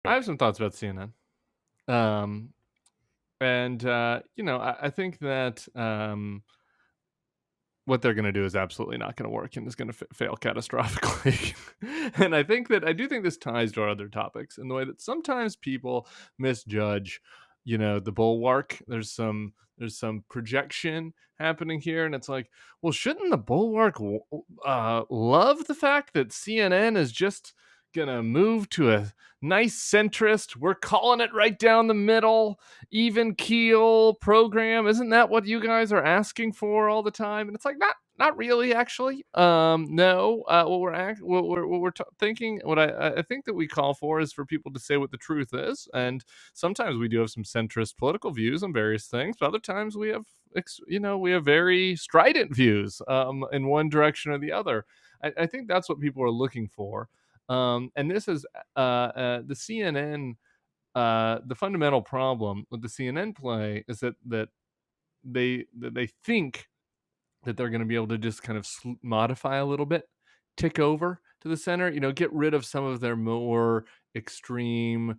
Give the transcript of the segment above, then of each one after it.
I have some thoughts about CNN. Um, I think that what they're going to do is absolutely not going to work and is going to fail catastrophically. And I do think this ties to our other topics in the way that sometimes people misjudge, the Bulwark. There's some projection happening here, and it's like, well, shouldn't the Bulwark love the fact that CNN is just gonna move to a nice centrist, we're calling it right down the middle, even keel program? Isn't that what you guys are asking for all the time? And it's like, not really, actually. No. What we're thinking, what I think that we call for is for people to say what the truth is, and sometimes we do have some centrist political views on various things, but other times we have very strident views in one direction or the other. I think that's what people are looking for. And this is the CNN. The fundamental problem with the CNN play is that they think that they're going to be able to just kind of modify a little bit, tick over to the center, get rid of some of their more extreme,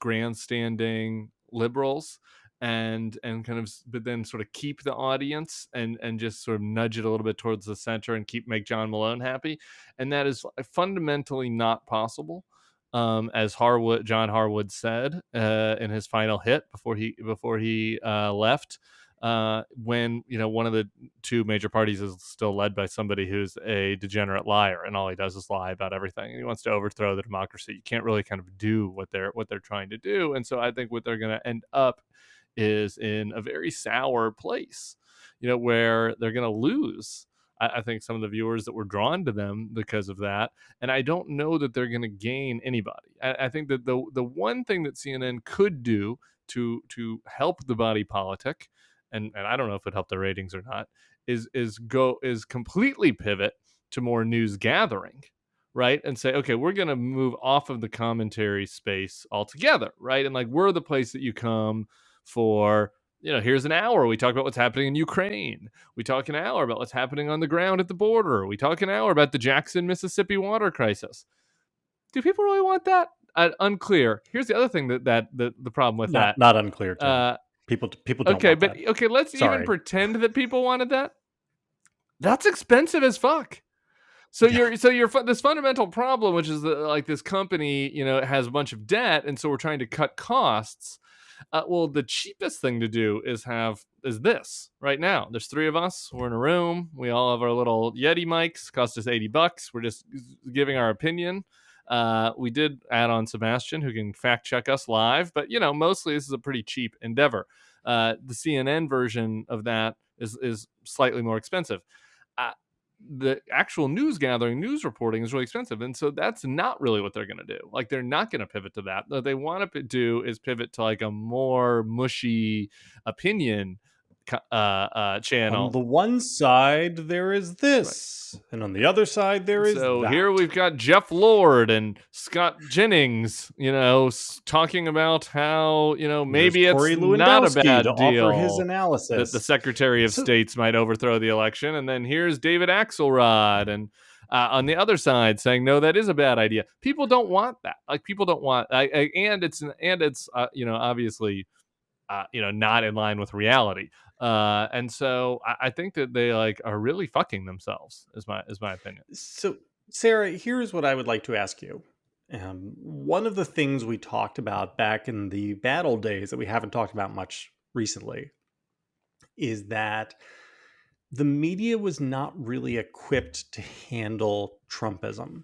grandstanding liberals, and kind of, but then sort of keep the audience and just sort of nudge it a little bit towards the center and make John Malone happy. And that is fundamentally not possible. As John Harwood said in his final hit before he left, when one of the two major parties is still led by somebody who's a degenerate liar, and all he does is lie about everything, and he wants to overthrow the democracy. You can't really kind of do what they're trying to do. And so I think what they're going to end up is in a very sour place, where they're going to lose. I think some of the viewers that were drawn to them because of that, and I don't know that they're going to gain anybody. I think that the one thing that CNN could do to help the body politic, and I don't know if it helped the ratings or not, is completely pivot to more news gathering, right? And say, okay, we're going to move off of the commentary space altogether, right? And like, we're the place that you come for. Here's an hour. We talk about what's happening in Ukraine. We talk an hour about what's happening on the ground at the border. We talk an hour about the Jackson, Mississippi water crisis. Do people really want that? Unclear. Here's the other thing that the problem with that. Not unclear, Tim. People don't want that. Okay, let's even pretend that people wanted that. That's expensive as fuck. So this fundamental problem, which is like this company, has a bunch of debt, and so we're trying to cut costs. Well, the cheapest thing to do is this right now. There's three of us. We're in a room. We all have our little Yeti mics. Cost us $80. We're just giving our opinion. We did add on Sebastian, who can fact check us live, but mostly this is a pretty cheap endeavor. The CNN version of that is slightly more expensive. The actual news gathering, news reporting is really expensive, and so that's not really what they're going to do. Like, they're not going to pivot to that. What they want to do is pivot to like a more mushy opinion channel. On the one side there is this, right, and on the other side there is so that. Here we've got Jeff Lord and Scott Jennings, talking about how maybe it's not a bad deal offer his analysis that the Secretary of States might overthrow the election. And then here's David Axelrod and on the other side saying, no, that is a bad idea. People don't want that. Like, people don't want, and it's obviously not in line with reality. And so I think that they are really fucking themselves, is my opinion. So, Sarah, here's what I would like to ask you. One of the things we talked about back in the bad old days that we haven't talked about much recently is that the media was not really equipped to handle Trumpism.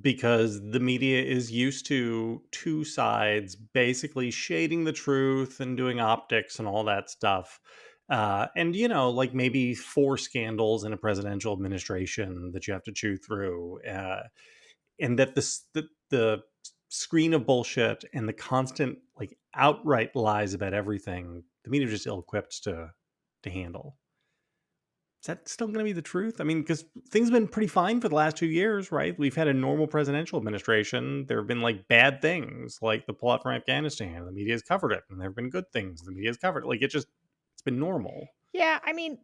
Because the media is used to two sides basically shading the truth and doing optics and all that stuff. And, like maybe 4 scandals in a presidential administration that you have to chew through. And that the screen of bullshit and the constant, like, outright lies about everything, the media is just ill-equipped to handle. Is that still going to be the truth? I mean, because things have been pretty fine for the last 2 years, right? We've had a normal presidential administration. There have been bad things, like the pullout from Afghanistan. The media has covered it, and there have been good things. The media has covered it. It's been normal. Yeah, I mean,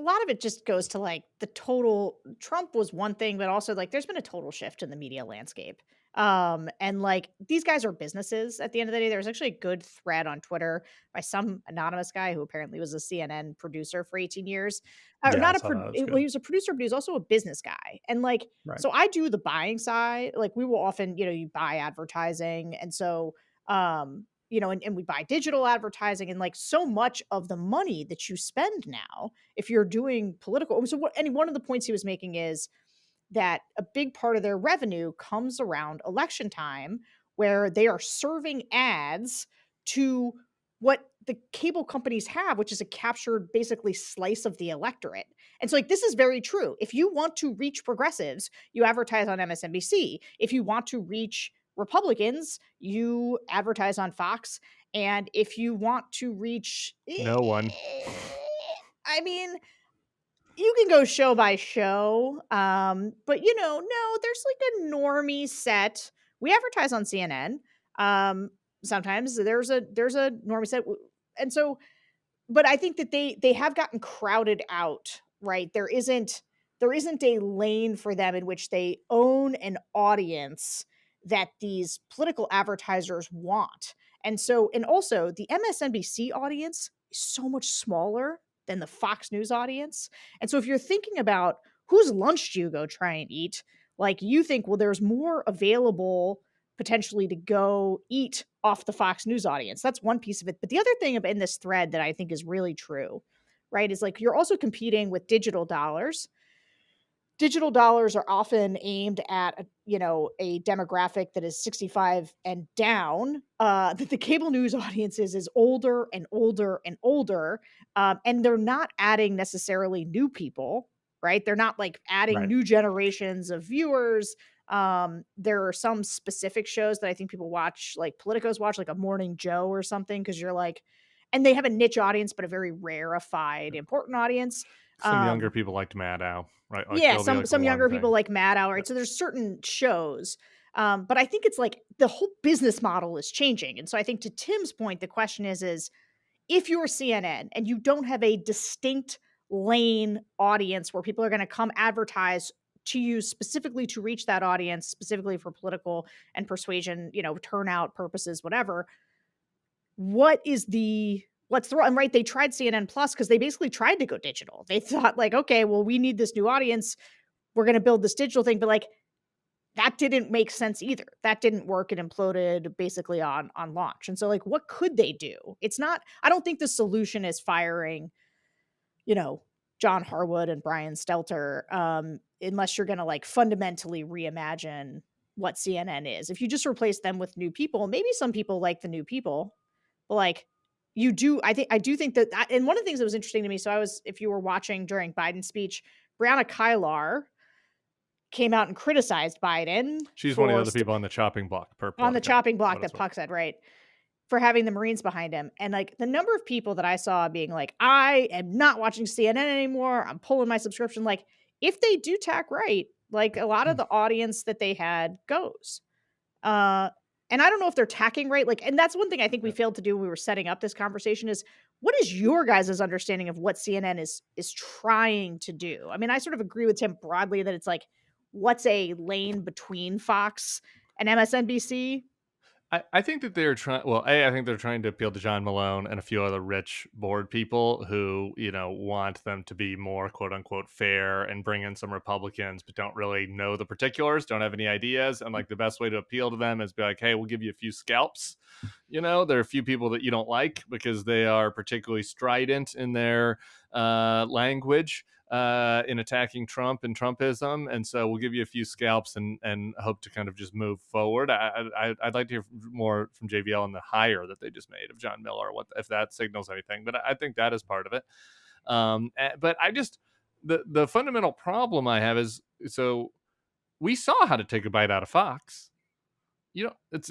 a lot of it just goes to like the total Trump was one thing, but also like there's been a total shift in the media landscape. And like these guys are businesses at the end of the day. There's actually a good thread on Twitter by some anonymous guy who apparently was a CNN producer for 18 years. Or Yeah, I not a saw that. It was well, good. he was a producer, but he was also a business guy. And like, Right. so I do the buying side. Like we will often, you buy advertising. And so and we buy digital advertising and like so much of the money that you spend now if you're doing political and one of the points he was making is that a big part of their revenue comes around election time where they are serving ads to what the cable companies have, which is a captured basically slice of the electorate. And so like this is very true. If you want to reach progressives, you advertise on MSNBC. If you want to reach Republicans, you advertise on Fox. And if you want to reach No one. I mean, you can go show by show, but no, there's like a normie set. We advertise on CNN. Sometimes there's a normie set, and so but I think that they have gotten crowded out, right? There isn't a lane for them in which they own an audience that these political advertisers want. And also the MSNBC audience is so much smaller than the Fox News audience. And so if you're thinking about whose lunch do you go try and eat, like you think, well, there's more available potentially to go eat off the Fox News audience. That's one piece of it. But the other thing in this thread that I think is really true, right, is like you're also competing with digital dollars. Digital dollars are often aimed at a demographic that is 65 and down. That the cable news audiences is older and older and older, and they're not adding necessarily new people, right? They're not like adding Right. new generations of viewers. There are some specific shows that I think people watch, like politicos watch, like a Morning Joe or something, because you're like, and they have a niche audience, but a very rarefied, important audience. Some younger Um, people liked Maddow, right? Like yeah, it'll be some like the some one younger people thing. like Mad Hour, Yeah. right? So there's certain shows, but I think it's like the whole business model is changing, and so I think to Tim's point, the question is if you're CNN and you don't have a distinct lane audience where people are going to come advertise to you specifically to reach that audience, specifically for political and persuasion, turnout purposes, whatever. What is the let's throw and right? They tried CNN Plus because they basically tried to go digital. They thought like, okay, well, we need this new audience, we're going to build this digital thing, but like that didn't make sense either. That didn't work. It imploded basically on launch. And so like what could they do? It's not I don't think the solution is firing, you know, John Harwood and Brian Stelter, unless you're going to like fundamentally reimagine what CNN is. If you just replace them with new people, maybe some people like the new people, but like I do think that and one of the things that was interesting to me, so if you were watching during Biden's speech, Brianna Kailar came out and criticized Biden She's one of the for other people on the chopping block per on the plug. chopping What block it's that worth. Puck said, right? For having the Marines behind him. And like the number of people that I saw being like, I am not watching CNN anymore. I'm pulling my subscription. Like, if they do tack right, like a lot of the audience that they had goes. Uh, and I don't know if they're tacking right. Like, and that's one thing I think we Yeah. failed to do when we were setting up this conversation is what is your guys' understanding of what CNN is trying to do? I mean, I sort of agree with Tim broadly that it's like, what's a lane between Fox and MSNBC? I think that they're trying. Well, I think they're trying to appeal to John Malone and a few other rich board people who, want them to be more "quote unquote" fair and bring in some Republicans, but don't really know the particulars, don't have any ideas, and like the best way to appeal to them is be like, "Hey, we'll give you a few scalps." There are a few people that you don't like because they are particularly strident in their language. In attacking Trump and Trumpism, and so we'll give you a few scalps and hope to kind of just move forward. I'd like to hear more from JVL on the hire that they just made of John Miller, what if that signals anything. But I think that is part of it. But I just the fundamental problem I have is so we saw how to take a bite out of Fox. Yeah. It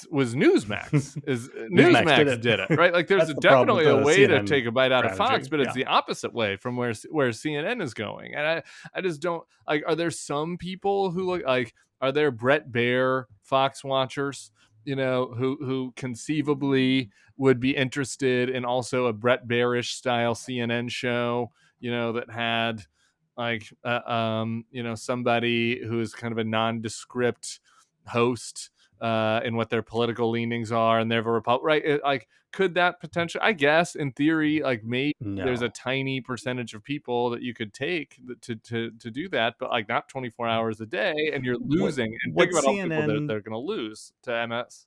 was Newsmax. Is Newsmax did Newsmax it. did it right? Like there's That's the problem with definitely a the way to CNN take a bite out of Fox, strategy. but it's Yeah. the opposite way from where CNN is going. And I just don't like. Are there some people who look like? Are there Brett Baer Fox watchers? Who conceivably would be interested in also a Brett Baerish style CNN show. that had like somebody who is kind of a nondescript host in what their political leanings are, and they're a Republic, right? Like, could that potentially? I guess in theory, like maybe there's a No. tiny percentage of people that you could take to do that, but like not 24 hours a day, and you're What losing. And think what about all the people that CNN they're going to lose to MS.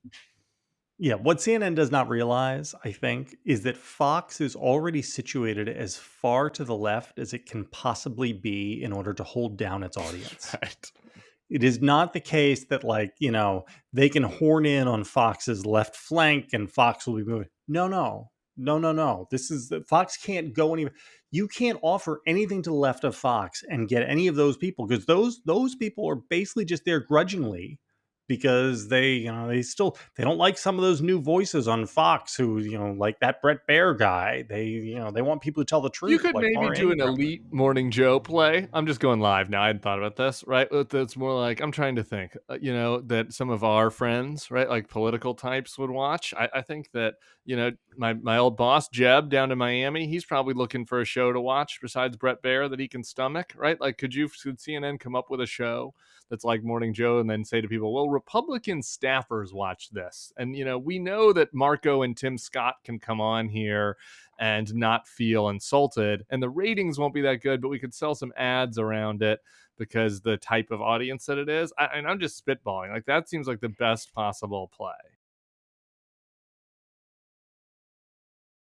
Yeah, what CNN does not realize, I think, is that Fox is already situated as far to the left as it can possibly be in order to hold down its audience. Right. It is not the case that, like, they can horn in on Fox's left flank and Fox will be moving. No, no, no, no, no. Fox can't go anywhere. You can't offer anything to the left of Fox and get any of those people, because those people are basically just there grudgingly, because they don't like some of those new voices on Fox who, like that Brett Baer guy. They want people to tell the You truth, could like maybe Laura do an Ingraham. elite Morning Joe play. I'm just going live now. I hadn't thought about this, right? That's more like, I'm trying to think, that some of our friends, right, like political types would watch. I think that, my old boss, Jeb, down in Miami, he's probably looking for a show to watch besides Brett Baer that he can stomach, right? Like, could CNN come up with a show that's like Morning Joe and then say to people, well, Republican staffers watch this. And, we know that Marco and Tim Scott can come on here and not feel insulted, and the ratings won't be that good, but we could sell some ads around it because the type of audience that it is. And I'm just spitballing. Like, that seems like the best possible play.